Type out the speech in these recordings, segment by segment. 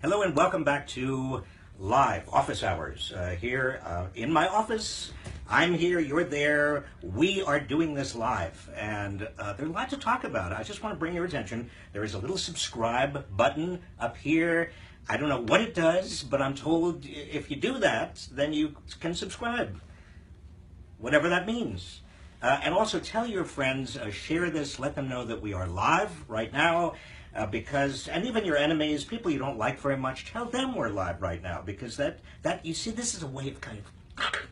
Hello and welcome back to Live Office Hours. Here in my office, I'm here, you're there, we are doing this live. And there's a lot to talk about. I just want to bring your attention. There is a little subscribe button up here. I don't know what it does, but I'm told if you do that, then you can subscribe. Whatever that means. And also tell your friends, share this, let them know that we are live right now. And even your enemies, people you don't like very much, tell them we're live right now, because you see, this is a way of kind of...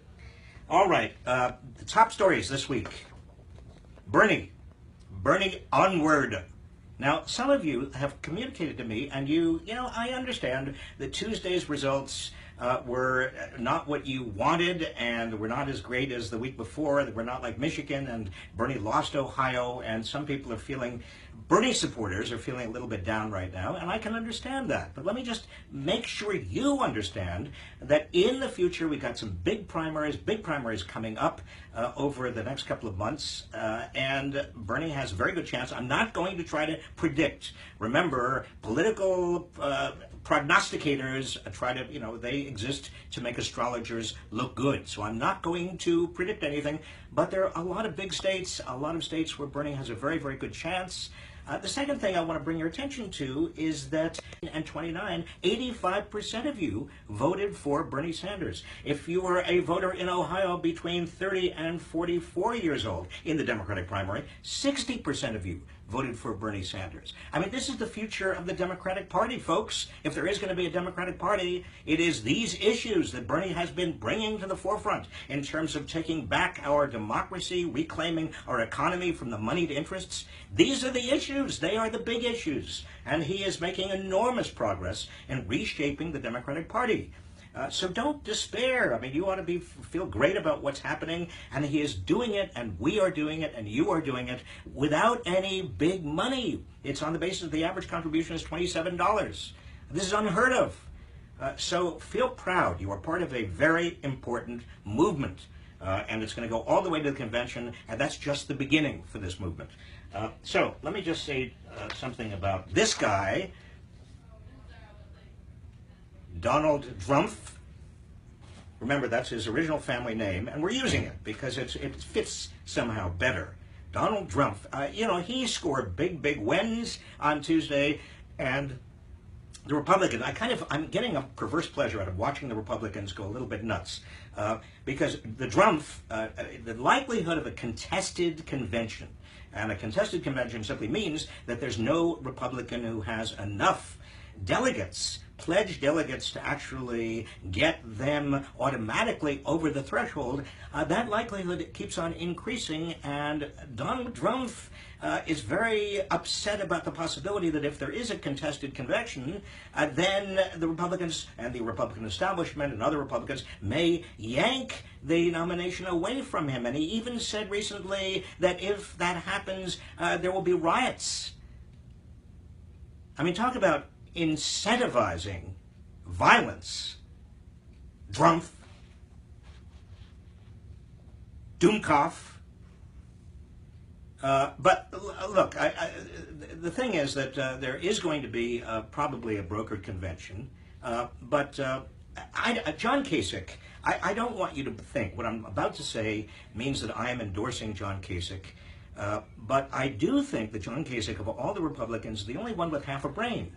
All right, the top stories this week. Bernie onward. Now, some of you have communicated to me, and I understand that Tuesday's results were not what you wanted, and were not as great as the week before. They were not like Michigan, and Bernie lost Ohio, and some people are feeling, Bernie supporters are feeling a little bit down right now, and I can understand that. But let me just make sure you understand that in the future we got some big primaries coming up over the next couple of months, and Bernie has a very good chance. I'm not going to try to predict. Remember, political prognosticators try to, they exist to make astrologers look good. So I'm not going to predict anything, but there are a lot of big states, a lot of states where Bernie has a very, very good chance. The second thing I want to bring your attention to is that in 29, 85% of you voted for Bernie Sanders. If you were a voter in Ohio between 30 and 44 years old in the Democratic primary, 60% of you voted for Bernie Sanders. I mean, this is the future of the Democratic Party, folks. If there is going to be a Democratic Party, it is these issues that Bernie has been bringing to the forefront in terms of taking back our democracy, reclaiming our economy from the moneyed interests. These are the issues. They are the big issues. And he is making enormous progress in reshaping the Democratic Party. So don't despair. I mean, you ought to feel great about what's happening, and he is doing it, and we are doing it, and you are doing it without any big money. It's on the basis of the average contribution is $27. This is unheard of. So feel proud. You are part of a very important movement, and it's going to go all the way to the convention, and that's just the beginning for this movement. So let me just say something about this guy, Donald Trump. Remember, that's his original family name, and we're using it because it fits somehow better. Donald Trump, he scored big wins on Tuesday, and the Republicans, I'm getting a perverse pleasure out of watching the Republicans go a little bit nuts, because the likelihood of a contested convention, and a contested convention simply means that there's no Republican who has enough delegates, pledged delegates, to actually get them automatically over the threshold. That likelihood keeps on increasing, and Donald Trump is very upset about the possibility that if there is a contested convention, then the Republicans and the Republican establishment and other Republicans may yank the nomination away from him. And he even said recently that if that happens, there will be riots. I mean, talk about incentivizing violence. Trump, Dumkopf. But look, the thing is that there is going to be probably a brokered convention. But John Kasich, I don't want you to think what I'm about to say means that I am endorsing John Kasich. But I do think that John Kasich, of all the Republicans, is the only one with half a brain.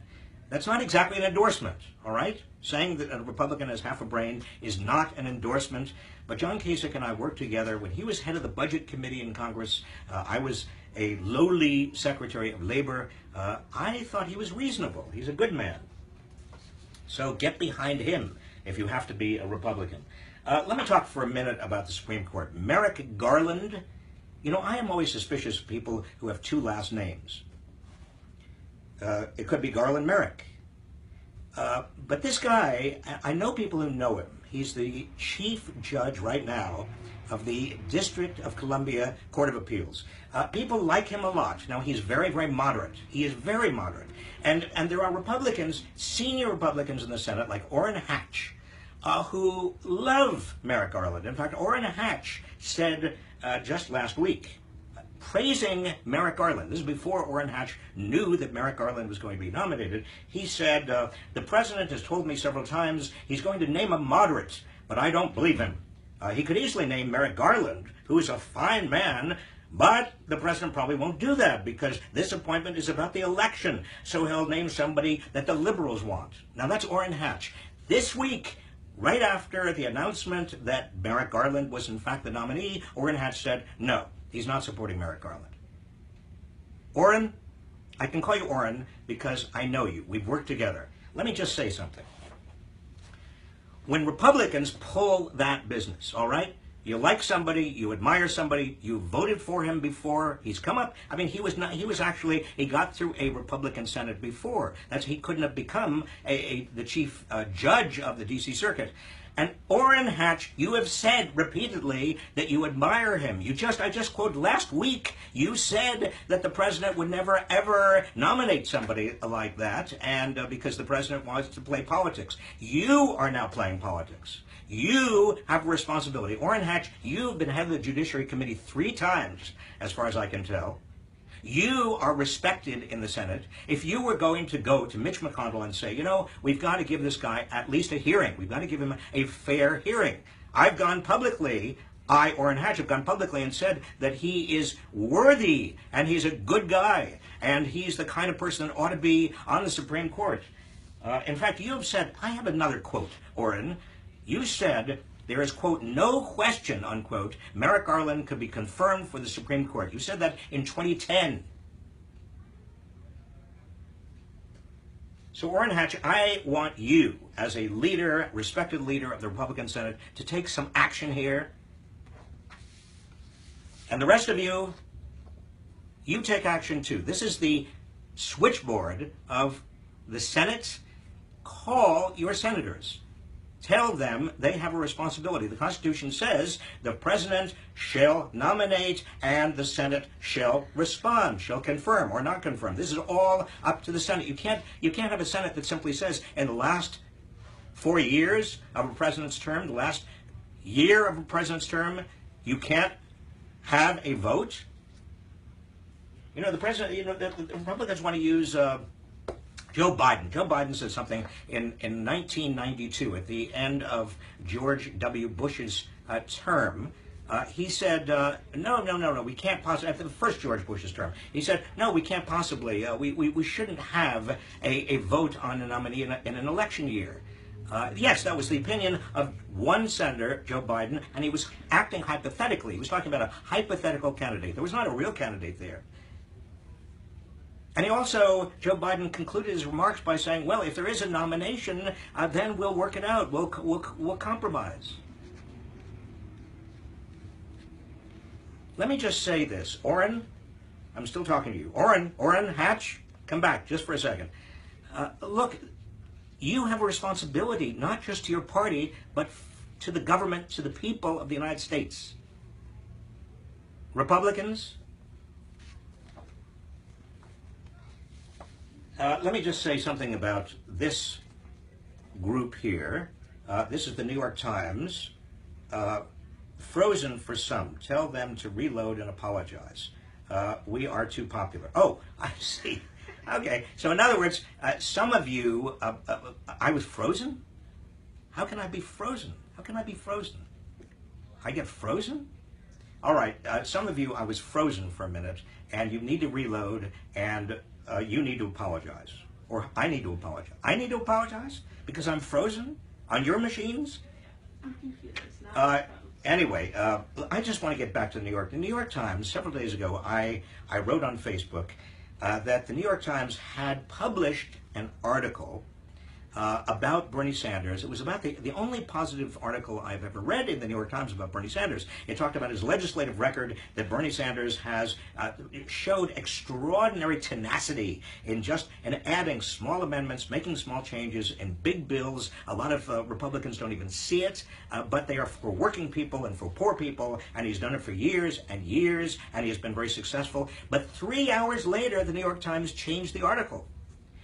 That's not exactly an endorsement, all right? Saying that a Republican has half a brain is not an endorsement. But John Kasich and I worked together when he was head of the Budget Committee in Congress. I was a lowly Secretary of Labor. I thought he was reasonable. He's a good man. So get behind him if you have to be a Republican. Let me talk for a minute about the Supreme Court. Merrick Garland. I am always suspicious of people who have two last names. It could be Garland Merrick. But this guy, I know people who know him. He's the chief judge right now of the District of Columbia Court of Appeals. People like him a lot. Now, he's very, very moderate. He is very moderate. And there are Republicans, senior Republicans in the Senate, like Orrin Hatch, who love Merrick Garland. In fact, Orrin Hatch said just last week, praising Merrick Garland. This is before Orrin Hatch knew that Merrick Garland was going to be nominated. He said, the president has told me several times he's going to name a moderate, but I don't believe him. He could easily name Merrick Garland, who is a fine man, but the president probably won't do that because this appointment is about the election. So he'll name somebody that the liberals want. Now that's Orrin Hatch. This week, right after the announcement that Merrick Garland was in fact the nominee, Orrin Hatch said, no, he's not supporting Merrick Garland. Orrin, I can call you Orrin because I know you. We've worked together. Let me just say something. When Republicans pull that business, all right? You like somebody, you admire somebody, you voted for him before, he's come up. I mean, he got through a Republican Senate before. He couldn't have become the chief judge of the D.C. Circuit. And Orrin Hatch, you have said repeatedly that you admire him. I just quoted last week, you said that the president would never, ever nominate somebody like that, and because the president wants to play politics. You are now playing politics. You have a responsibility. Orrin Hatch, you've been head of the Judiciary Committee 3 times, as far as I can tell. You are respected in the Senate. If you were going to go to Mitch McConnell and say, you know, we've got to give this guy at least a hearing. We've got to give him a fair hearing. I've gone publicly, Orrin Hatch, have gone publicly and said that he is worthy and he's a good guy and he's the kind of person that ought to be on the Supreme Court. In fact, you have said, I have another quote, Orrin. You said there is, quote, no question, unquote, Merrick Garland could be confirmed for the Supreme Court. You said that in 2010. So, Orrin Hatch, I want you, as a leader, respected leader of the Republican Senate, to take some action here. And the rest of you, you take action too. This is the switchboard of the Senate. Call your senators. Tell them they have a responsibility. The Constitution says the president shall nominate and the Senate shall respond, shall confirm or not confirm. This is all up to the Senate. You can't have a Senate that simply says in the last 4 years of a president's term, the last year of a president's term, you can't have a vote. You know, the president, the Republicans want to use Joe Biden. Joe Biden said something in 1992 at the end of George W. Bush's term. He said, no, we can't possibly, after the first George Bush's term, he said, no, we can't possibly, we shouldn't have a vote on a nominee in an election year. Yes, that was the opinion of one senator, Joe Biden, and he was acting hypothetically. He was talking about a hypothetical candidate. There was not a real candidate there. And he also, Joe Biden concluded his remarks by saying, well, if there is a nomination, then we'll work it out. We'll compromise. Let me just say this. Orrin, I'm still talking to you. Orrin Hatch, come back just for a second. Look, you have a responsibility, not just to your party, but to the government, to the people of the United States. Republicans, let me just say something about this group here. This is the New York Times. Frozen for some. Tell them to reload and apologize. We are too popular. Oh, I see. Okay. So in other words, some of you, I was frozen? How can I be frozen? How can I be frozen? I get frozen? All right. Some of you, I was frozen for a minute, and you need to reload, and you need to apologize. Or I need to apologize. I need to apologize because I'm frozen on your machines? I'm confused. Anyway, I just want to get back to New York. The New York Times, several days ago, I wrote on Facebook that the New York Times had published an article about Bernie Sanders. It was about the only positive article I've ever read in the New York Times about Bernie Sanders. It talked about his legislative record, that Bernie Sanders has showed extraordinary tenacity in adding small amendments, making small changes in big bills. A lot of Republicans don't even see it, but they are for working people and for poor people, and he's done it for years and years, and he has been very successful. But 3 hours later, the New York Times changed the article.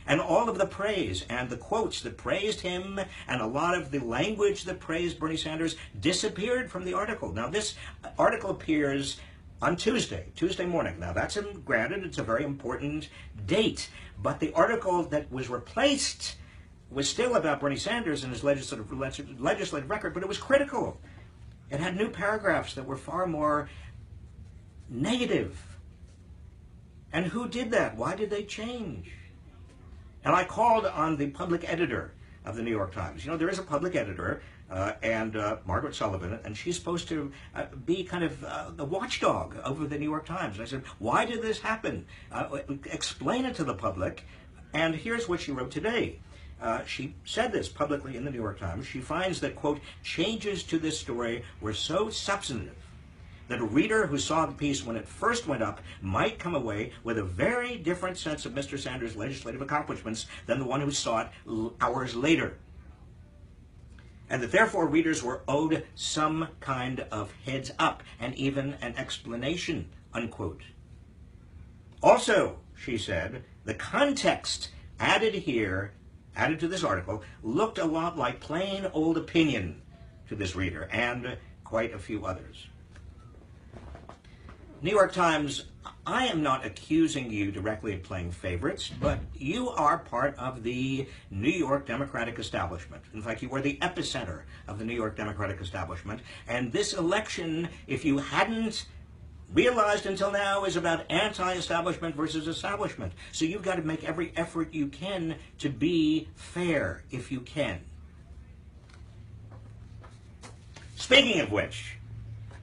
And all of the praise and the quotes that praised him and a lot of the language that praised Bernie Sanders disappeared from the article. Now, this article appears on Tuesday morning. Now that's granted, it's a very important date, but the article that was replaced was still about Bernie Sanders and his legislative record, but it was critical. It had new paragraphs that were far more negative. And who did that? Why did they change? And I called on the public editor of the New York Times. You know, there is a public editor, Margaret Sullivan, and she's supposed to be kind of the watchdog over the New York Times. And I said, why did this happen? Explain it to the public. And here's what she wrote today. She said this publicly in the New York Times. She finds that, quote, changes to this story were so substantive that a reader who saw the piece when it first went up might come away with a very different sense of Mr. Sanders' legislative accomplishments than the one who saw it hours later. And that therefore readers were owed some kind of heads up and even an explanation, unquote. Also, she said, the context added to this article, looked a lot like plain old opinion to this reader and quite a few others. New York Times, I am not accusing you directly of playing favorites, but you are part of the New York Democratic establishment. In fact, you are the epicenter of the New York Democratic establishment. And this election, if you hadn't realized until now, is about anti-establishment versus establishment. So you've got to make every effort you can to be fair, if you can. Speaking of which,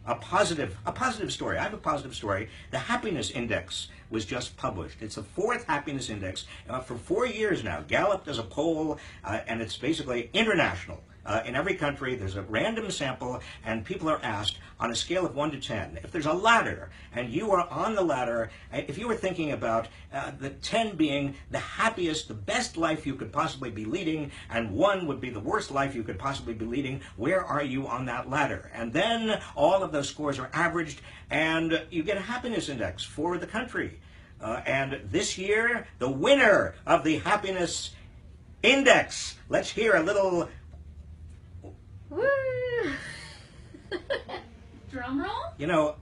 a positive story. I have a positive story. The happiness index was just published. It's the fourth happiness index. For 4 years now, Gallup does a poll, and it's basically international. In every country, there's a random sample, and people are asked on a scale of 1 to 10. If there's a ladder, and you are on the ladder, if you were thinking about the 10 being the happiest, the best life you could possibly be leading, and 1 would be the worst life you could possibly be leading, where are you on that ladder? And then all of those scores are averaged, and you get a happiness index for the country. And this year, the winner of the happiness index, let's hear a little... Woo! Drum roll? You know,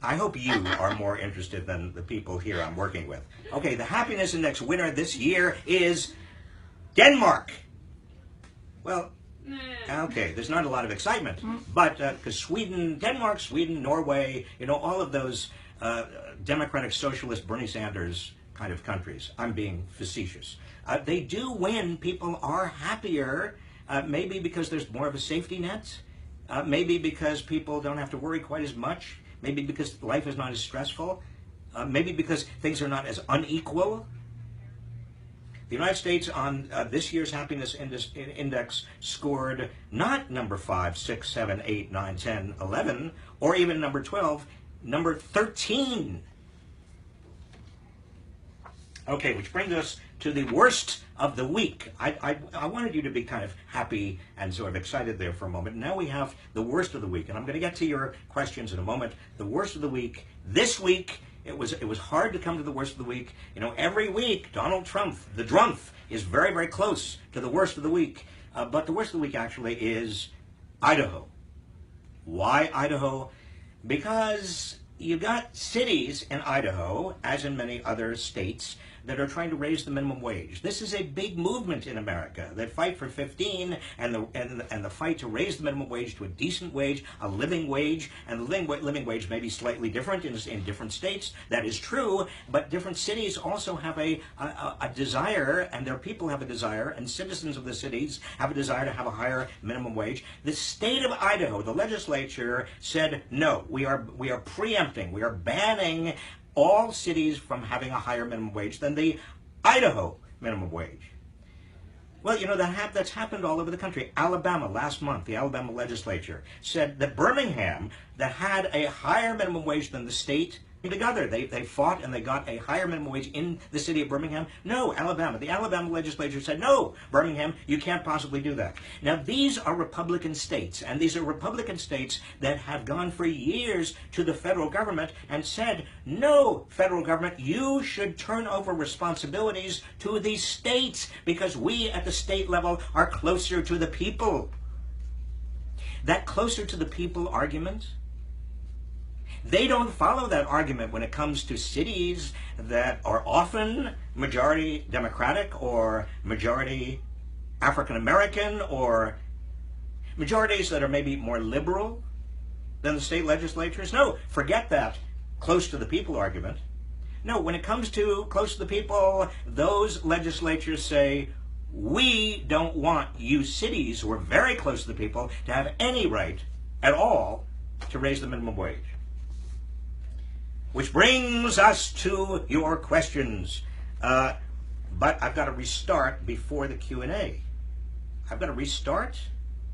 I hope you are more interested than the people here I'm working with. Okay, the happiness index winner this year is Denmark. Well, okay, there's not a lot of excitement, but because Denmark, Sweden, Norway, you know, all of those democratic socialist Bernie Sanders kind of countries, I'm being facetious. They do win. People are happier. Maybe because there's more of a safety net. Maybe because people don't have to worry quite as much. Maybe because life is not as stressful. Maybe because things are not as unequal. The United States on this year's happiness index scored not number 5, 6, 7, 8, 9, 10, 11, or even number 12, number 13. Okay, which brings us to the worst of the week. I wanted you to be kind of happy and sort of excited there for a moment. Now we have the worst of the week, and I'm going to get to your questions in a moment. The worst of the week. This week, it was hard to come to the worst of the week. You know, every week, Donald Trump, the Drumpf, is very, very close to the worst of the week. But the worst of the week actually is Idaho. Why Idaho? Because you've got cities in Idaho, as in many other states, that are trying to raise the minimum wage. This is a big movement in America that fight for 15 and the fight to raise the minimum wage to a decent wage, a living wage, and the living wage may be slightly different in different states. That is true, but different cities also have a desire, and their people have a desire, and citizens of the cities have a desire to have a higher minimum wage. The state of Idaho, the legislature said, no, we are preempting, we are banning all cities from having a higher minimum wage than the Idaho minimum wage. Well, you know, that's happened all over the country. Alabama, last month, the Alabama legislature said that Birmingham, that had a higher minimum wage than the state together, they fought and they got a higher minimum wage in the city of Birmingham. No, Alabama. The Alabama legislature said, no, Birmingham, you can't possibly do that. Now, these are Republican states, and these are Republican states that have gone for years to the federal government and said, no, federal government, you should turn over responsibilities to the states because we at the state level are closer to the people. That closer to the people argument, They don't follow that argument when it comes to cities that are often majority Democratic or majority African American or majorities that are maybe more liberal than the state legislatures. No, forget that close to the people argument. No, when it comes to close to the people, those legislatures say, we don't want you cities who are very close to the people to have any right at all to raise the minimum wage. Which brings us to your questions. But I've got to restart before the Q&A. I've got to restart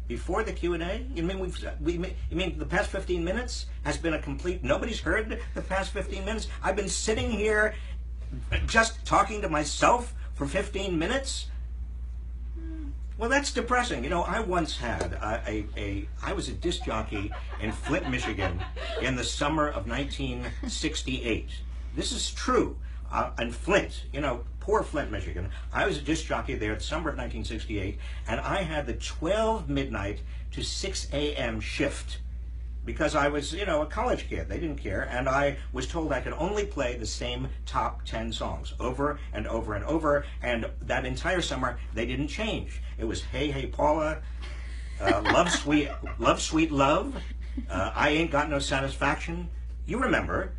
before the Q&A? You mean the past 15 minutes has been a complete, nobody's heard the past 15 minutes? I've been sitting here just talking to myself for 15 minutes? Well, that's depressing. You know, I once had I was a disc jockey in Flint, Michigan in the summer of 1968. This is true. In Flint, you know, poor Flint, Michigan. I was a disc jockey there the summer of 1968, and I had the 12 midnight to 6 a.m. shift because I was, you know, a college kid. They didn't care, and I was told I could only play the same top 10 songs over and over and over, and that entire summer they didn't change. It was Hey Hey Paula, Love Sweet Love, I Ain't Got No Satisfaction. You remember.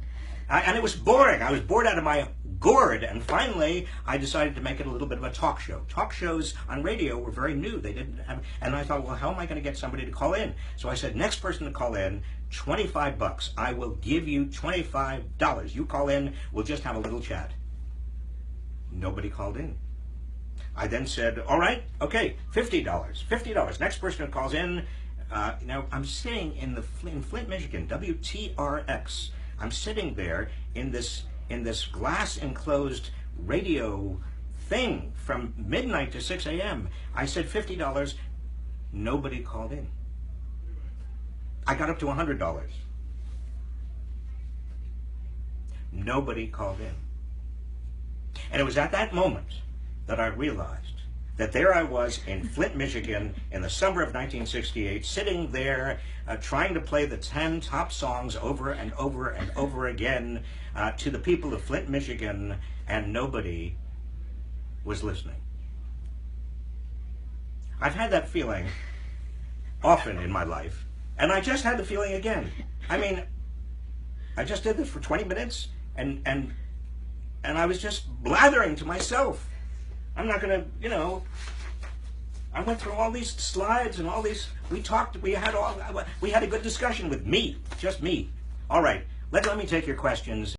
And it was boring. I was bored out of my gourd, and finally I decided to make it a little bit of a talk show. Talk shows on radio were very new. They didn't have, and I thought, well, how am I going to get somebody to call in? So I said, next person to call in, $25. I will give you $25. You call in, we'll just have a little chat. Nobody called in. I then said, all right, okay, $50. $50. Next person who calls in, now I'm sitting in Flint, Michigan, WTRX. I'm sitting there in this glass enclosed radio thing from midnight to 6 a.m. I said $50. Nobody called in. I got up to $100. Nobody called in. And it was at that moment that I realized that there I was in Flint, Michigan in the summer of 1968, sitting there trying to play the 10 top songs over and over and over again to the people of Flint, Michigan, and nobody was listening. I've had that feeling often in my life, and I just had the feeling again. I mean, I just did this for 20 minutes, and I was just blathering to myself. I'm not going to, you know, I went through all these slides and all these, we had a good discussion with me, just me. All right, let me take your questions.